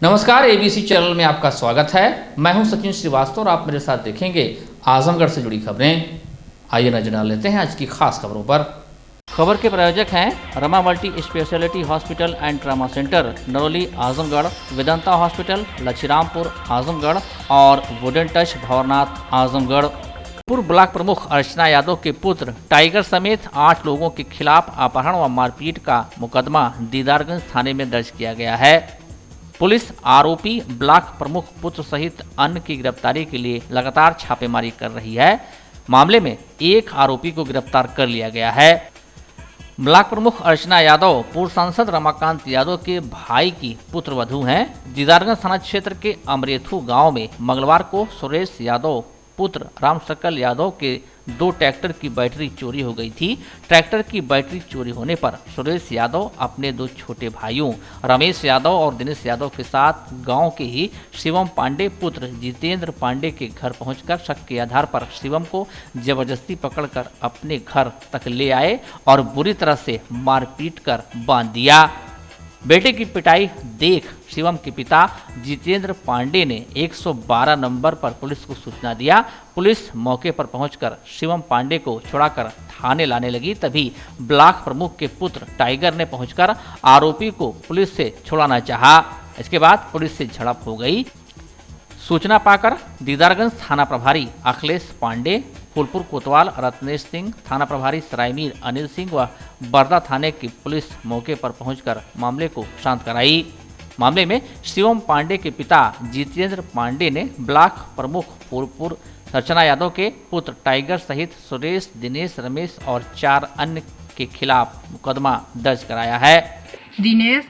नमस्कार, ABC channel में आपका स्वागत है। मैं हूं सचिन श्रीवास्तव और आप मेरे साथ देखेंगे आजमगढ़ से जुड़ी खबरें। आइए नजर डाल लेते हैं आज की खास खबरों पर। खबर के प्रायोजक हैं Rama multi speciality hospital and trauma centre, Naroli Azamgarh, Vedanta hospital, Lachhirampur Azamgarh और वुडन टच भंवरनाथ आजमगढ़। पूर्व ब्लॉक प्रमुख अर्चना यादव के पुत्र टाइगर समेत 8 लोगों के खिलाफ अपहरण व मारपीट का मुकदमा दीदारगंज थाने में दर्ज किया गया है। पुलिस आरोपी ब्लॉक प्रमुख पुत्र सहित अन्य की गिरफ्तारी के लिए लगातार छापेमारी कर रही है। मामले में एक आरोपी को गिरफ्तार कर लिया गया है। ब्लॉक प्रमुख अर्चना यादव पूर्व सांसद रमाकांत यादव के भाई की पुत्रवधू हैं। दीदारगंज थाना क्षेत्र के अमरेथू गांव में मंगलवार को सुरेश यादव पुत्र रामशक्ल यादव के 2 ट्रैक्टर की बैटरी चोरी हो गई थी। ट्रैक्टर की बैटरी चोरी होने पर सुरेश यादव अपने 2 छोटे भाइयों रमेश यादव और दिनेश यादव के साथ गांव के ही शिवम पांडे पुत्र जितेंद्र पांडे के घर पहुंचकर शक के आधार पर शिवम को जबरदस्ती पकड़कर अपने घर तक ले आए और बुरी तरह से मारपीट कर बांध दिया। बेटे की पिटाई देख शिवम के पिता जितेंद्र पांडे ने 112 नंबर पर पुलिस को सूचना दिया। पुलिस मौके पर पहुंचकर शिवम पांडे को छुड़ाकर थाने लाने लगी। तभी ब्लॉक प्रमुख के पुत्र टाइगर ने पहुंचकर आरोपी को पुलिस से छुड़ाना चाहा। इसके बाद पुलिस से झड़प हो गई। सूचना पाकर दीदारगंज थाना प्रभारी अखिलेश पांडे, फूलपुर कोतवाल रत्नेश सिंह, थाना प्रभारी सरायमीर अनिल सिंह व बरदा थाने की पुलिस मौके पर पहुंचकर मामले को शांत कराई। मामले में शिवम पांडे के पिता जितेंद्र पांडे ने ब्लॉक प्रमुख फूलपुर अर्चना यादव के पुत्र टाइगर सहित सुरेश, दिनेश, रमेश और 4 अन्य के खिलाफ मुकदमा दर्ज कराया है। दिनेश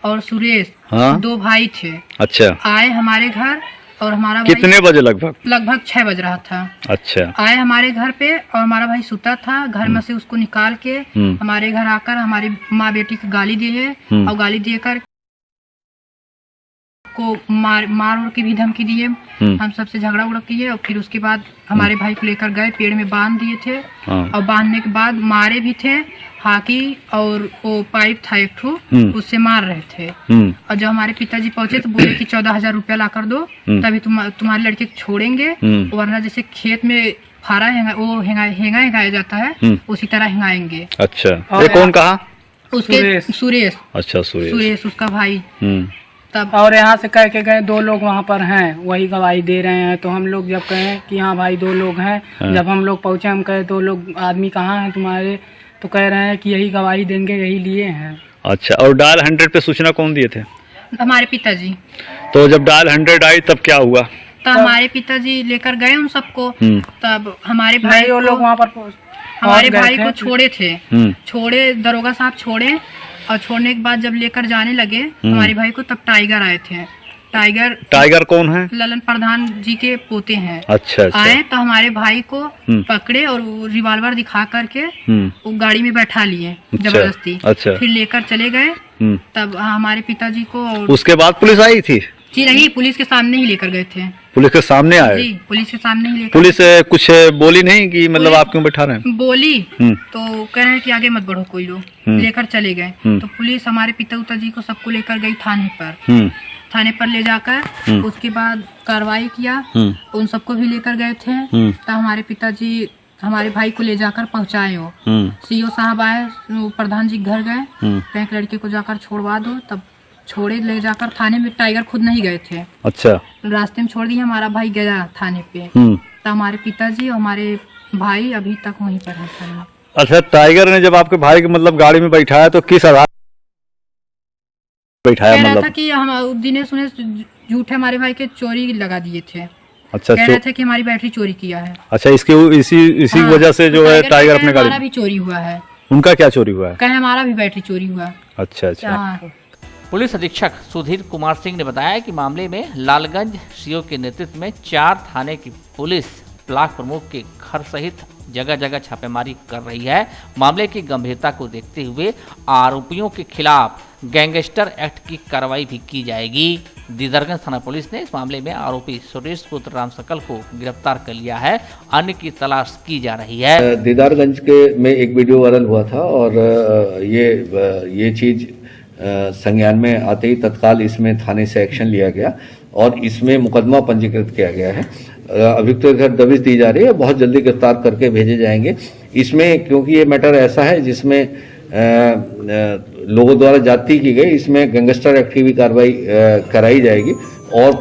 और सुरेश 2 भाई थे। अच्छा। आए हमारे घर और हमारा भाई कितने बजे? लगभग 6 बज रहा था। अच्छा। आए हमारे घर पे और हमारा भाई सुता था। घर में से उसको निकाल के हमारे घर आकर हमारी माँ बेटी को गाली दिए और गाली देकर को मार के भी धमकी दिए। हम सबसे झगड़ा उगड़ा किए और फिर उसके बाद हमारे भाई को लेकर गए, पेड़ में बांध दिए थे और बांधने के बाद मारे भी थे। हाकी और वो पाइप था एक ठो, उससे मार रहे थे। और जब हमारे पिताजी पहुंचे तो बोले कि 14,000 रुपया ला कर दो, तभी तुम्हारे लड़के को छोड़ेंगे, वरना जैसे खेत में फारा वो हेंगाया जाता है उसी तरह हेंगाएंगे। अच्छा। ये कौन कहा? उसके सुरेश। अच्छा, सुरेश उसका भाई। तब और यहाँ से कह के गए 2 लोग वहाँ पर हैं, वही गवाही दे रहे हैं। तो हम लोग जब कहें कि हाँ भाई 2 लोग हैं, जब हम लोग पहुँचे हम कहे 2 लोग आदमी कहाँ हैं तुम्हारे, तो कह रहे हैं कि यही गवाही देंगे, यही लिए हैं। अच्छा। और डायल 100 पे सूचना कौन दिए थे? हमारे पिताजी। तो जब डायल 100 आई तब क्या हुआ? तब हमारे पिताजी लेकर गए उन सबको। तब हमारे भाई वो लोग वहाँ पर हमारे भाई को छोड़े थे। छोड़े, दरोगा साहब छोड़े और छोड़ने के बाद जब लेकर जाने लगे हमारे भाई को, तब टाइगर आए थे। टाइगर कौन है? ललन प्रधान जी के पोते हैं। अच्छा। आए तो हमारे भाई को पकड़े और रिवॉल्वर दिखा करके वो गाड़ी में बैठा लिए जबरदस्ती। अच्छा। फिर लेकर चले गए। तब हमारे पिताजी को उसके बाद पुलिस आई थी? जी नहीं, पुलिस के सामने ही लेकर गए थे। पुलिस के सामने आए? जी, पुलिस के सामने ही लेकर। पुलिस कुछ बोली नहीं कि मतलब आप क्यों बैठा रहे हैं? बोली तो कह रहे हैं कि आगे मत बढ़ो कोई लोग, लेकर चले गए। तो पुलिस हमारे पिता जी को सबको लेकर गई थाने पर। थाने पर ले जाकर उसके बाद कार्रवाई किया। उन सबको भी लेकर गए थे। तब हमारे पिताजी हमारे भाई को ले जाकर पहुँचाए। हो सीओ साहब आए, प्रधान जी घर गए, बैंक लड़के को जाकर छोड़वा दो। तब छोड़े, ले जाकर थाने में। टाइगर खुद नहीं गए थे। अच्छा। रास्ते में छोड़ दिया, हमारा भाई गया थाने पे। तो हमारे पिताजी और हमारे भाई अभी तक वहीं पर है थाने में। अच्छा। टाइगर ने जब आपके भाई को मतलब गाड़ी में बैठाया तो किस आधार बैठाया? कह रहा था कि हम दिनेश झूठे हमारे भाई के चोरी लगा दिए थे। अच्छा। कह रहे थे कि हमारी बैटरी चोरी किया है। अच्छा। इसी वजह से जो है टाइगर अपने गाड़ी। हमारा भी चोरी हुआ है। उनका क्या चोरी हुआ है? कहे हमारा भी बैटरी चोरी हुआ। अच्छा। पुलिस अधीक्षक सुधीर कुमार सिंह ने बताया कि मामले में लालगंज सीओ के नेतृत्व में 4 थाने की पुलिस ब्लॉक प्रमुख के घर सहित जगह जगह छापेमारी कर रही है। मामले की गंभीरता को देखते हुए आरोपियों के खिलाफ गैंगस्टर एक्ट की कार्रवाई भी की जाएगी। दीदारगंज थाना पुलिस ने इस मामले में आरोपी सुरेश पुत्र रामशक्ल को गिरफ्तार कर लिया है। अन्य की तलाश की जा रही है। दीदारगंज के में एक वीडियो वायरल हुआ था और ये चीज संज्ञान में आते ही तत्काल इसमें थाने से एक्शन लिया गया और इसमें मुकदमा पंजीकृत किया गया है। अभियुक्त के घर दबिश दी जा रही है, बहुत जल्दी गिरफ्तार करके भेजे जाएंगे। इसमें क्योंकि ये मैटर ऐसा है जिसमें लोगों द्वारा जाति की गई, इसमें गैंगस्टर एक्ट की भी कार्रवाई कराई जाएगी और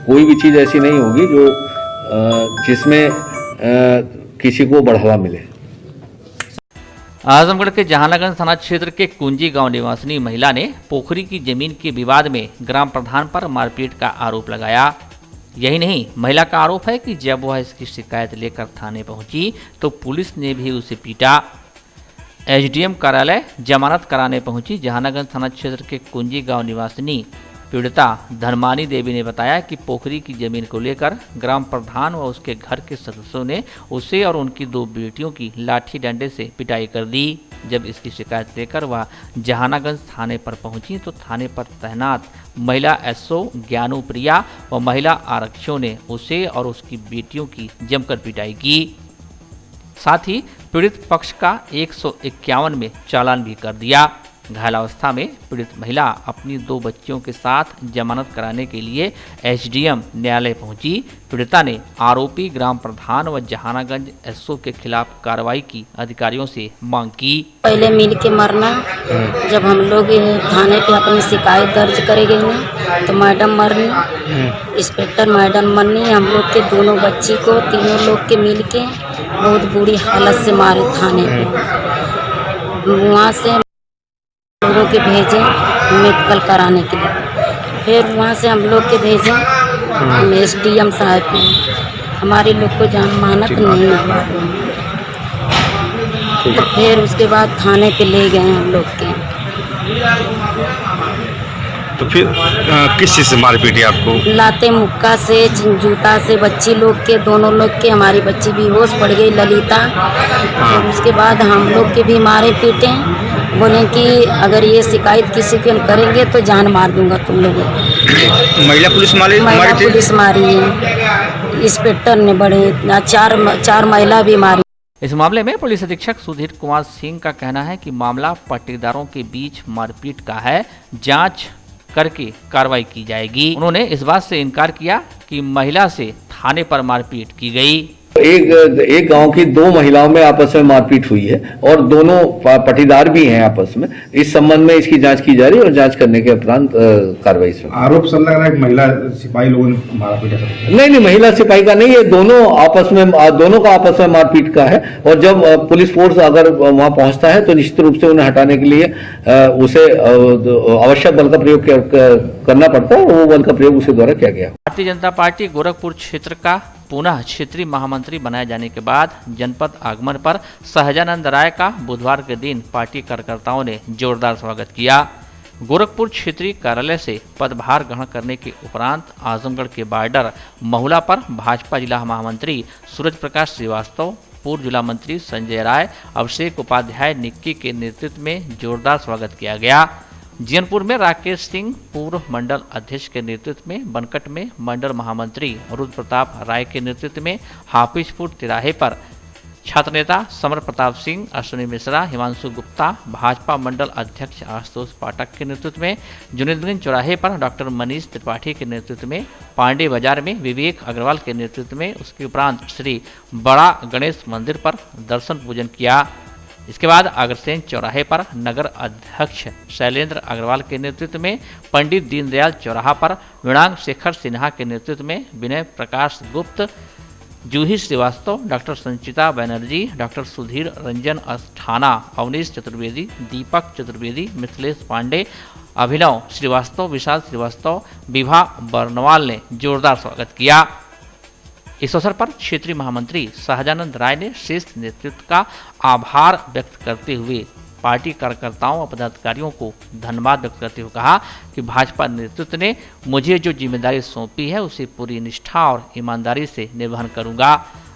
कोई भी चीज़ ऐसी नहीं होगी जो जिसमें किसी को बढ़ावा मिले। आजमगढ़ के जहानागंज थाना क्षेत्र के कुंजी गांव निवासिनी महिला ने पोखरी की जमीन के विवाद में ग्राम प्रधान पर मारपीट का आरोप लगाया। यही नहीं, महिला का आरोप है कि जब वह इसकी शिकायत लेकर थाने पहुंची तो पुलिस ने भी उसे पीटा। एसडीएम कार्यालय जमानत कराने पहुंची जहानागंज थाना क्षेत्र के कुंजी गांव निवासिनी पीड़िता धनमानी देवी ने बताया कि पोखरी की जमीन को लेकर ग्राम प्रधान व उसके घर के सदस्यों ने उसे और उनकी 2 बेटियों की लाठी डंडे से पिटाई कर दी। जब इसकी शिकायत लेकर वह जहानागंज थाने पर पहुंची तो थाने पर तैनात महिला एसओ ज्ञानू प्रिया व महिला आरक्षियों ने उसे और उसकी बेटियों की जमकर पिटाई की। साथ ही पीड़ित पक्ष का 151 में चालान भी कर दिया। घायल अवस्था में पीड़ित महिला अपनी 2 बच्चियों के साथ जमानत कराने के लिए एसडीएम न्यायालय पहुंची। पीड़िता ने आरोपी ग्राम प्रधान व जहानागंज एसओ के खिलाफ कार्रवाई की अधिकारियों से मांग की। पहले मिल के मरना, जब हम लोग थाने पे अपनी शिकायत दर्ज करे गई ना तो मैडम मरनी, इंस्पेक्टर मैडम मरनी, हम लोग के दोनों बच्ची को तीनों लोग के मिल के बहुत बुरी हालत से मारे थाने पे। वहाँ से लोगों के भेजे मेडिकल कराने के लिए, फिर वहाँ से हम लोग के भेजे एसडीएम साहब के, हमारे लोग को जमानत नहीं हुआ तो फिर उसके बाद थाने पे ले गए हम लोग के। तो फिर किस चीज़ से मारपीट है आपको? लाते मुक्का से, जूता से, बच्ची लोग के, दोनों लोग के, हमारी बच्ची भी होश पड़ गई ललिता। और उसके बाद हम लोग के भी मारे पीटे, बोले कि अगर ये शिकायत किसी के करेंगे तो जान मार दूंगा तुम लोगों को। महिला पुलिस मारी? महिला पुलिस मारी है, इंस्पेक्टर ने बड़े चार महिला भी मारी। इस मामले में पुलिस अधीक्षक सुधीर कुमार सिंह का कहना है कि मामला पट्टीदारों के बीच मारपीट का है, जांच करके कार्रवाई की जाएगी। उन्होंने इस बात से इनकार किया कि महिला से थाने पर मारपीट की गई। एक गांव की 2 महिलाओं में आपस में मारपीट हुई है और दोनों पटीदार भी हैं आपस में। इस संबंध में इसकी जांच की जा रही है और जांच करने के उपरांत कार्रवाई से। आरोप सर लग रहा है कि महिला सिपाही लोगों ने मारपीट है। नहीं, महिला सिपाही का नहीं, ये दोनों का आपस में मारपीट का है। और जब पुलिस फोर्स अगर वहां पहुंचता है तो निश्चित रूप से उन्हें हटाने के लिए उसे आवश्यक बल का प्रयोग करना पड़ता है और वो बल का प्रयोग उसके द्वारा किया गया। भारतीय जनता पार्टी गोरखपुर क्षेत्र का पुनः क्षेत्रीय महामंत्री बनाए जाने के बाद जनपद आगमन पर सहजानंद राय का बुधवार के दिन पार्टी कार्यकर्ताओं ने जोरदार स्वागत किया। गोरखपुर क्षेत्रीय कार्यालय से पदभार ग्रहण करने के उपरांत आजमगढ़ के बॉर्डर महुला पर भाजपा जिला महामंत्री सूरज प्रकाश श्रीवास्तव, पूर्व जिला मंत्री संजय राय, अभिषेक उपाध्याय निक्की के नेतृत्व में जोरदार स्वागत किया गया। जीनपुर में राकेश सिंह पूर्व मंडल अध्यक्ष के नेतृत्व में, बनकट में मंडल महामंत्री रुद्र प्रताप राय के नेतृत्व में, हाफिजपुर तिराहे पर छात्र नेता समर प्रताप सिंह, अश्विनी मिश्रा, हिमांशु गुप्ता, भाजपा मंडल अध्यक्ष आशुतोष पाठक के नेतृत्व में, जुनेदगंज चौराहे पर डॉक्टर मनीष त्रिपाठी के नेतृत्व में, पांडे बाजार में विवेक अग्रवाल के नेतृत्व में, उसके उपरांत श्री बड़ा गणेश मंदिर पर दर्शन पूजन किया। इसके बाद अग्रसेन चौराहे पर नगर अध्यक्ष शैलेंद्र अग्रवाल के नेतृत्व में, पंडित दीनदयाल चौराहा पर मृणांक शेखर सिन्हा के नेतृत्व में विनय प्रकाश गुप्त, जूही श्रीवास्तव, डॉक्टर संचिता बनर्जी, डॉक्टर सुधीर रंजन अस्थाना, अवनीश चतुर्वेदी, दीपक चतुर्वेदी, मिथिलेश पांडे, अभिनव श्रीवास्तव, विशाल श्रीवास्तव, विभा बर्नवाल ने जोरदार स्वागत किया। इस अवसर पर क्षेत्रीय महामंत्री सहजानंद राय ने शेष नेतृत्व का आभार व्यक्त करते हुए पार्टी कार्यकर्ताओं और पदाधिकारियों को धन्यवाद व्यक्त करते हुए कहा कि भाजपा नेतृत्व ने मुझे जो जिम्मेदारी सौंपी है उसे पूरी निष्ठा और ईमानदारी से निर्वहन करूंगा।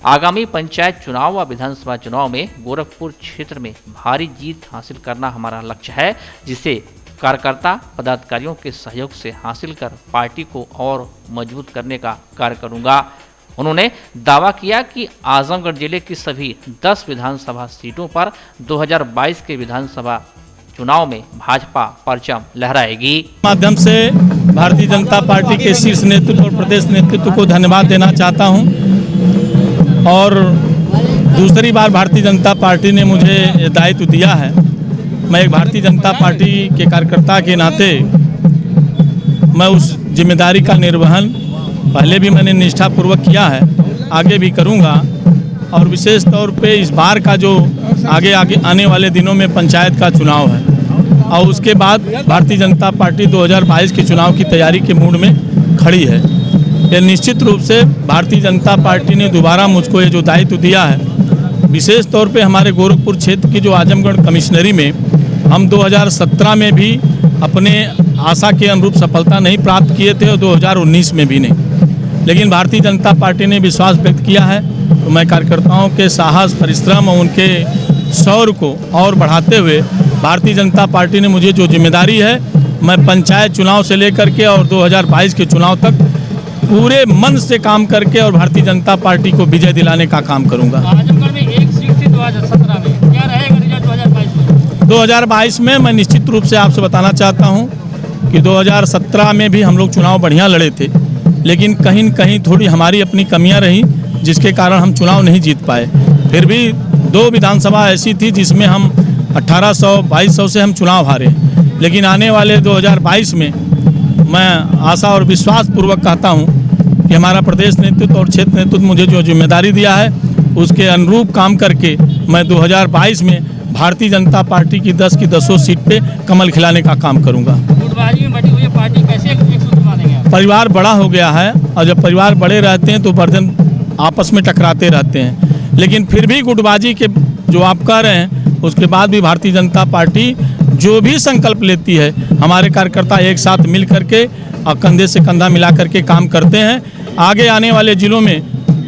आगामी पंचायत चुनाव व विधानसभा चुनाव में गोरखपुर क्षेत्र में भारी जीत हासिल करना हमारा लक्ष्य है, जिसे कार्यकर्ता पदाधिकारियों के सहयोग से हासिल कर पार्टी को और मजबूत करने का कार्य करूंगा। उन्होंने दावा किया कि आजमगढ़ जिले की सभी 10 विधानसभा सीटों पर 2022 के विधानसभा चुनाव में भाजपा परचम लहराएगी। माध्यम से भारतीय जनता पार्टी के शीर्ष नेतृत्व और प्रदेश नेतृत्व को धन्यवाद देना चाहता हूं और दूसरी बार भारतीय जनता पार्टी ने मुझे दायित्व दिया है। मैं एक भारतीय जनता पार्टी के कार्यकर्ता के नाते मैं उस जिम्मेदारी का निर्वहन पहले भी मैंने निष्ठापूर्वक किया है, आगे भी करूंगा और विशेष तौर पे इस बार का जो आगे आने वाले दिनों में पंचायत का चुनाव है और उसके बाद भारतीय जनता पार्टी 2022 के चुनाव की तैयारी के मूड में खड़ी है। यह निश्चित रूप से भारतीय जनता पार्टी ने दोबारा मुझको ये जो दायित्व दिया है, विशेष तौर पे हमारे गोरखपुर क्षेत्र की जो आजमगढ़ कमिश्नरी में हम 2017 में भी अपने आशा के अनुरूप सफलता नहीं प्राप्त किए थे और 2019 में भी नहीं, लेकिन भारतीय जनता पार्टी ने विश्वास व्यक्त किया है। तो मैं कार्यकर्ताओं के साहस, परिश्रम और उनके शौर्य को और बढ़ाते हुए भारतीय जनता पार्टी ने मुझे जो जिम्मेदारी है, मैं पंचायत चुनाव से लेकर के और 2022 के चुनाव तक पूरे मन से काम करके और भारतीय जनता पार्टी को विजय दिलाने का काम करूंगा। आजमगढ़ में एक सीट थी 2017 में, क्या रहेगा रिजल्ट 2022 में? 2022 में मैं निश्चित रूप से आपसे बताना चाहता हूं कि 2017 में भी हम लोग चुनाव बढ़िया लड़े थे, लेकिन कहीं न कहीं थोड़ी हमारी अपनी कमियां रहीं जिसके कारण हम चुनाव नहीं जीत पाए। फिर भी 2 विधानसभा ऐसी थी जिसमें हम 1800-2200 से हम चुनाव हारे, लेकिन आने वाले 2022 में मैं आशा और विश्वास पूर्वक कहता हूं कि हमारा प्रदेश नेतृत्व और क्षेत्र नेतृत्व मुझे जो जिम्मेदारी दिया है उसके अनुरूप काम करके मैं 2022 में भारतीय जनता पार्टी की 10 की 10 सीट पे कमल खिलाने का काम करूंगा। गुटबाजी में बटी हुई पार्टी कैसे एक सूत्र मानेंगे? परिवार बड़ा हो गया है और जब परिवार बड़े रहते हैं तो बर्तन आपस में टकराते रहते हैं, लेकिन फिर भी गुटबाजी के जो आप कह रहे हैं उसके बाद भी भारतीय जनता पार्टी जो भी संकल्प लेती है, हमारे कार्यकर्ता एक साथ मिल करके और कंधे से कंधा मिला करके काम करते हैं। आगे आने वाले जिलों में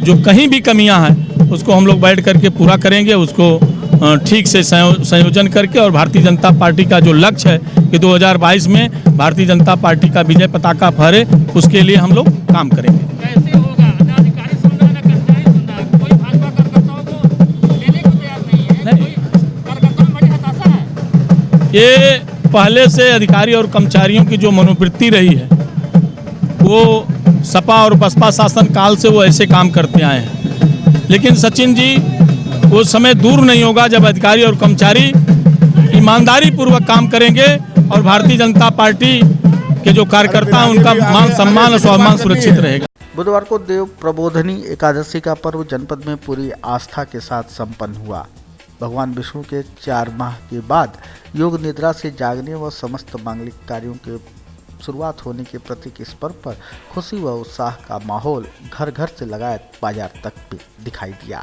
जो कहीं भी कमियां हैं उसको हम लोग बैठ करके पूरा करेंगे, उसको ठीक से संयोजन करके और भारतीय जनता पार्टी का जो लक्ष्य है कि 2022 में भारतीय जनता पार्टी का विजय पताका फहरे, उसके लिए हम लोग काम करेंगे। कैसे होगा? अधिकारी सुन रहे हैं, कर्मचारी सुन रहा है, कोई भाजपा कार्यकर्ताओं को लेने को तैयार नहीं है, कोई कार्यकर्ताओं में बड़ी हताशा है। ये पहले से अधिकारी और कर्मचारियों की जो मनोवृत्ति रही है वो सपा और बसपा शासन काल से वो ऐसे काम करते आए हैं, लेकिन सचिन जी वो समय दूर नहीं होगा जब अधिकारी और कर्मचारी ईमानदारी पूर्वक काम करेंगे और भारतीय जनता पार्टी के जो कार्यकर्ता हैं उनका मान सम्मान और स्वाभिमान सुरक्षित रहेगा। बुधवार को देव प्रबोधनी एकादशी का पर्व जनपद में पूरी आस्था के साथ संपन्न हुआ। भगवान विष्णु के 4 माह के बाद योग निद्रा से जागने व समस्त मांगलिक कार्यों के शुरुआत होने के प्रतीक इस पर्व पर खुशी व उत्साह का माहौल घर घर से लगाए बाजार तक भी दिखाई दिया।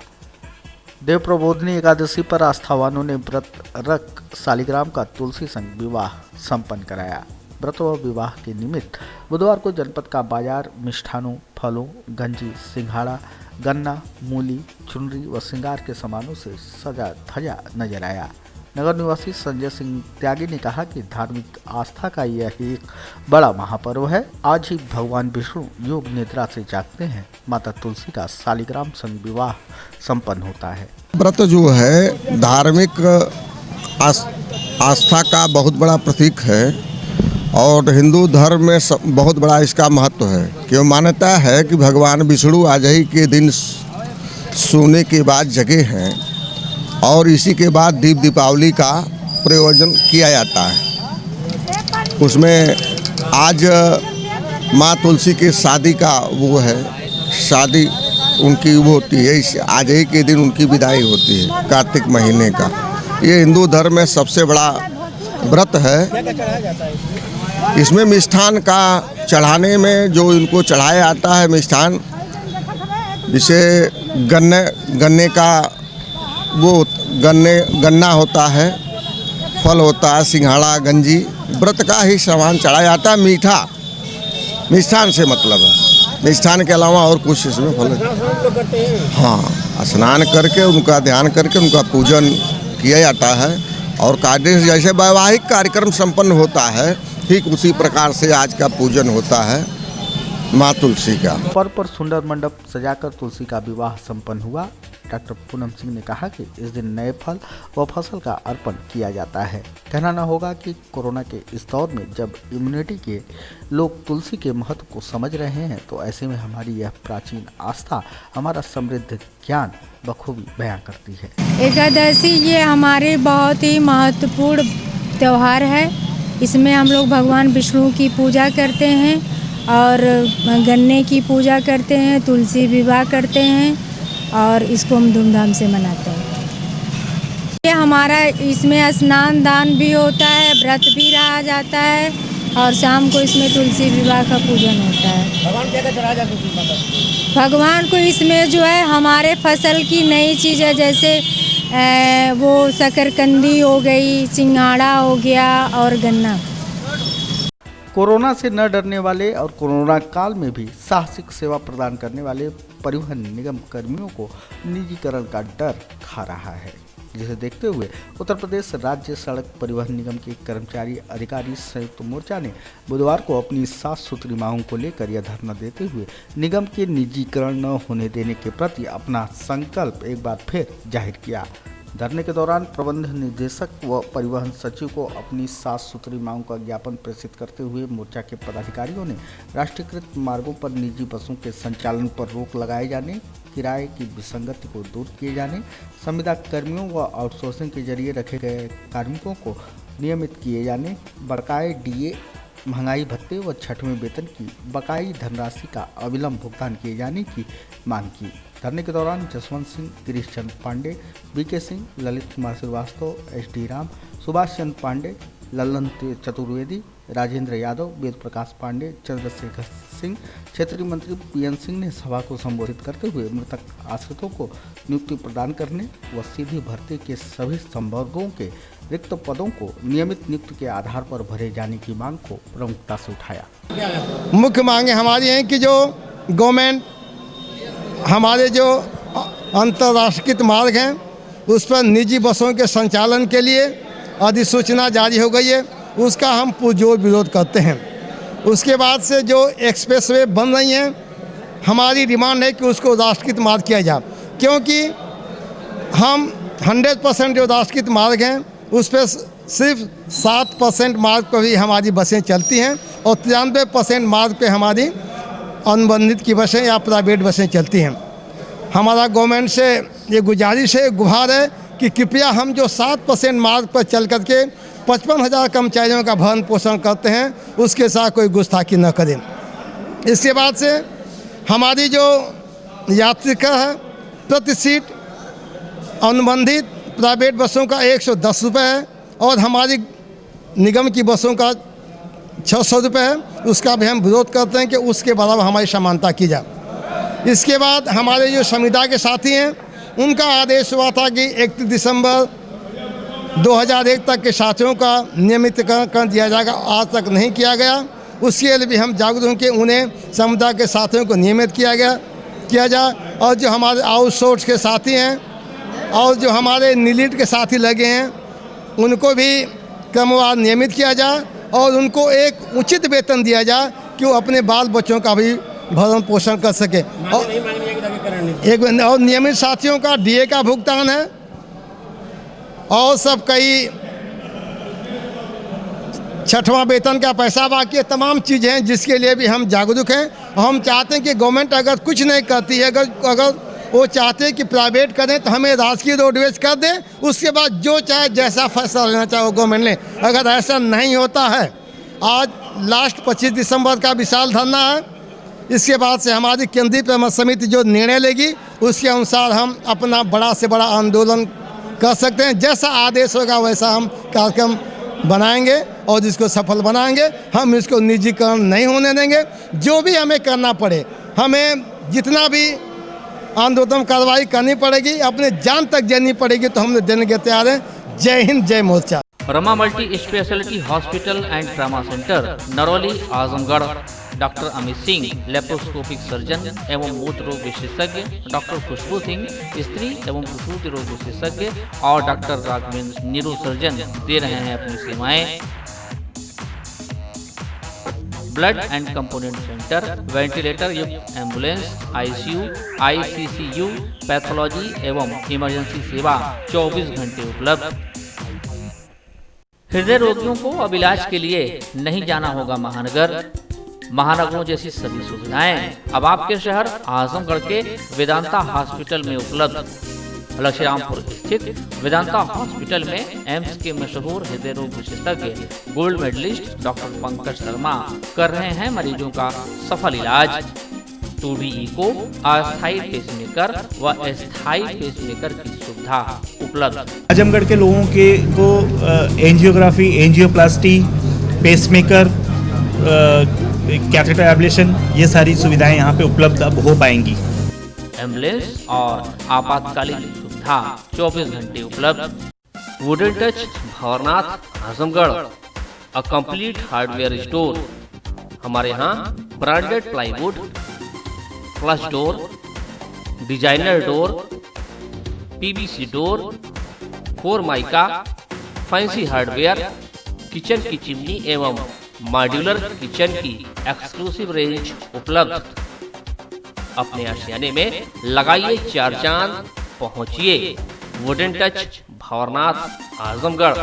देव प्रबोधनी एकादशी पर आस्थावानों ने व्रत रख सालिग्राम का तुलसी संग विवाह संपन्न कराया। व्रत व विवाह के निमित्त बुधवार को जनपद का बाजार मिष्ठानों, फलों, गंजी, सिंघाड़ा, गन्ना, मूली, चुनरी व श्रृंगार के सामानों से सजा धजा नजर आया। नगर निवासी संजय सिंह त्यागी ने कहा कि धार्मिक आस्था का यह एक बड़ा महापर्व है। आज ही भगवान विष्णु योग निद्रा से जागते हैं, माता तुलसी का सालिग्राम संग विवाह संपन्न होता है। व्रत जो है धार्मिक आस्था का बहुत बड़ा प्रतीक है और हिंदू धर्म में बहुत बड़ा इसका महत्व है। क्यों मान्यता है कि भगवान विष्णु आज ही के दिन सोने के बाद जगे हैं और इसी के बाद दीपावली का प्रयोजन किया जाता है। उसमें आज माँ तुलसी के शादी का वो है, शादी उनकी वो होती है, आज ही के दिन उनकी विदाई होती है कार्तिक महीने का। ये हिंदू धर्म में सबसे बड़ा व्रत है। इसमें मिष्ठान का चढ़ाने में जो इनको चढ़ाया जाता है मिष्ठान, जिसे गन्ने का वो गन्ना होता है, फल होता है, सिंघाड़ा, गंजी, व्रत का ही सामान चढ़ाया जाता है। मीठा मिष्ठान से मतलब है, मिष्ठान के अलावा और कुछ इसमें फल। हाँ, स्नान करके उनका ध्यान करके उनका पूजन किया जाता है और कार्य जैसे वैवाहिक कार्यक्रम संपन्न होता है ठीक उसी प्रकार से आज का पूजन होता है माँ तुलसी का। पर्व पर सुंदर मंडप सजाकर तुलसी का विवाह संपन्न हुआ। डॉक्टर पूनम सिंह ने कहा कि इस दिन नए फल व फसल का अर्पण किया जाता है। कहना न होगा कि कोरोना के इस दौर में जब इम्यूनिटी के लोग तुलसी के महत्व को समझ रहे हैं, तो ऐसे में हमारी यह प्राचीन आस्था हमारा समृद्ध ज्ञान बखूबी बयां करती है। एकादशी ये हमारे बहुत ही महत्वपूर्ण त्यौहार है। इसमें हम लोग भगवान विष्णु की पूजा करते हैं और गन्ने की पूजा करते हैं, तुलसी विवाह करते हैं और इसको हम धूमधाम से मनाते हैं। ये हमारा इसमें स्नान दान भी होता है, व्रत भी रहा जाता है और शाम को इसमें तुलसी विवाह का पूजन होता है। भगवान क्या चढ़ाया जाता है? भगवान को इसमें जो है हमारे फसल की नई चीज़ें जैसे वो शकरकंदी हो गई, सिंघाड़ा हो गया और गन्ना। कोरोना से न डरने वाले और कोरोना काल में भी साहसिक सेवा प्रदान करने वाले परिवहन निगम कर्मियों को निजीकरण का डर खा रहा है, जिसे देखते हुए उत्तर प्रदेश राज्य सड़क परिवहन निगम के कर्मचारी अधिकारी संयुक्त मोर्चा ने बुधवार को अपनी साफ सुथरी मांगों को लेकर यह धरना देते हुए निगम के निजीकरण न होने देने के प्रति अपना संकल्प एक बार फिर जाहिर किया। धरने के दौरान प्रबंध निदेशक व परिवहन सचिव को अपनी साफ सुथरी मांगों का ज्ञापन प्रेषित करते हुए मोर्चा के पदाधिकारियों ने राष्ट्रीयकृत मार्गों पर निजी बसों के संचालन पर रोक लगाए जाने, किराए की विसंगति को दूर किए जाने, संविदा कर्मियों व आउटसोर्सिंग के जरिए रखे गए कार्मिकों को नियमित किए जाने, बकाये डीए, महंगाई भत्ते व छठवें वेतन की बकाई धनराशि का अविलंब भुगतान किए जाने की मांग की। धरने के दौरान जसवंत सिंह, गिरीश चंद्र पांडे, बीके सिंह, ललित कुमार श्रीवास्तव, एस.डी. राम, सुभाष चंद्र पांडे, ललन चतुर्वेदी, राजेंद्र यादव, वेद प्रकाश पांडे, चंद्रशेखर सिंह, क्षेत्रीय मंत्री पीएन सिंह ने सभा को संबोधित करते हुए मृतक आश्रितों को नियुक्ति प्रदान करने व सीधी भर्ती के सभी संवर्गों के रिक्त पदों को नियमित नियुक्ति के आधार पर भरे जाने की मांग को प्रमुखता से उठाया। मुख्य मांगे हमारी हैं कि जो गवर्नमेंट हमारे जो अंतर्राष्ट्रीय मार्ग हैं उस पर निजी बसों के संचालन के लिए अधिसूचना जारी हो गई है, उसका हम पुरजोर विरोध करते हैं। उसके बाद से जो एक्सप्रेसवे बन रही हैं, हमारी डिमांड है कि उसको राष्ट्रीय मार्ग किया जाए, क्योंकि हम 100% जो राष्ट्रीय मार्ग हैं उस पर सिर्फ 7% मार्ग पर ही हमारी बसें चलती हैं और 93% मार्ग पे हमारी अनुबंधित की बसें या प्राइवेट बसें चलती हैं। हमारा गवर्नमेंट से ये गुजारिश है, गुहार है कि कृपया हम जो 7% मार्ग पर चल करके 55,000 कर्मचारियों का भरण पोषण करते हैं उसके साथ कोई गुस्ताखी न करें। इसके बाद से हमारी जो यात्रिका है प्रति सीट अनुबंधित प्राइवेट बसों का 110 रुपये है और हमारी निगम की बसों का 600 रुपये है, उसका भी हम विरोध करते हैं कि उसके बराबर हमारी समानता की जाए। इसके बाद हमारे जो संविदा के साथी हैं उनका आदेश हुआ था कि 31 दिसंबर 2001 तक के साथियों का नियमितीकरण कर दिया जाएगा, आज तक नहीं किया गया। उसके लिए भी हम जागरूक हैं कि उन्हें समुदाय के साथियों को नियमित किया जाए और जो हमारे आउटसोर्स के साथी हैं और जो हमारे निलीट के साथी लगे हैं उनको भी क्रमवार नियमित किया जाए और उनको एक उचित वेतन दिया जाए कि वो अपने बाल बच्चों का भी भरण पोषण कर सके। और नियमित साथियों का डीए का भुगतान है और सब कई छठवां वेतन का पैसा बाकी है, तमाम चीज़ें हैं जिसके लिए भी हम जागरूक हैं। हम चाहते हैं कि गवर्नमेंट अगर कुछ नहीं करती है, अगर वो चाहते हैं कि प्राइवेट करें तो हमें राजकीय रोडवेज कर दें, उसके बाद जो चाहे जैसा फैसला लेना चाहे वो गवर्नमेंट ले। अगर ऐसा नहीं होता है, आज लास्ट 25 दिसंबर का विशाल धरना है, इसके बाद से हमारी केंद्रीय परामर्श समिति जो निर्णय लेगी उसके अनुसार हम अपना बड़ा से बड़ा आंदोलन कर सकते हैं। जैसा आदेश होगा वैसा हम कार्यक्रम बनाएंगे और इसको सफल बनाएंगे। हम इसको निजीकरण नहीं होने देंगे, जो भी हमें करना पड़े, हमें जितना भी आंदोलन कार्रवाई करनी पड़ेगी, अपने जान तक देनी पड़ेगी, तो हम देने के तैयार हैं। जय हिंद, जय मोर्चा। Rama multi speciality hospital and trauma centre, Narauli, Azamgarh. Doctor Amit Singh, laparoscopic surgeon एवं मूत्र रोग विशेषज्ञ, डॉक्टर खुशबू सिंह, स्त्री एवं प्रसूति रोग विशेषज्ञ और डॉक्टर राघवेंद्र न्यूरो सर्जन दे रहे हैं अपनी सेवाएं। Blood and component centre, ventilator युक्त एम्बुलेंस, आईसीयू, आईसीसीयू, पैथोलॉजी एवं इमरजेंसी सेवा 24 घंटे उपलब्ध। हृदय रोगियों को अब इलाज के लिए नहीं जाना होगा महानगर। महानगरों जैसी सभी सुविधाएं अब आपके शहर आजमगढ़ के वेदांता हॉस्पिटल में उपलब्ध। लक्ष्मीरामपुर स्थित वेदांता हॉस्पिटल में एम्स के मशहूर हृदय रोग विशेषज्ञ gold medallist doctor Pankaj Sharma कर रहे हैं मरीजों का सफल इलाज। 2D इको, अस्थायी पेसमेकर व अस्थायी पेसमेकर की सुविधा उपलब्ध। आजमगढ़ के लोगों के को angiography, angioplasty, pacemaker, catheter ablation, ये सारी सुविधाएं यहाँ पे उपलब्ध अब हो पाएंगी। एम्बुलेंस और आपातकालीन सुविधा 24 घंटे उपलब्ध। Wooden touch Bhanwarnath Azamgarh, a complete hardware store. हमारे यहाँ branded plywood, flush door, designer door, PVC door, formica, fancy hardware, kitchen की चिमनी एवं मॉड्यूलर किचन की एक्सक्लूसिव रेंज उपलब्ध। अपने आशियाने में लगाइए 4 चांद, पहुंचिए वुडन टच भंवरनाथ आजमगढ़।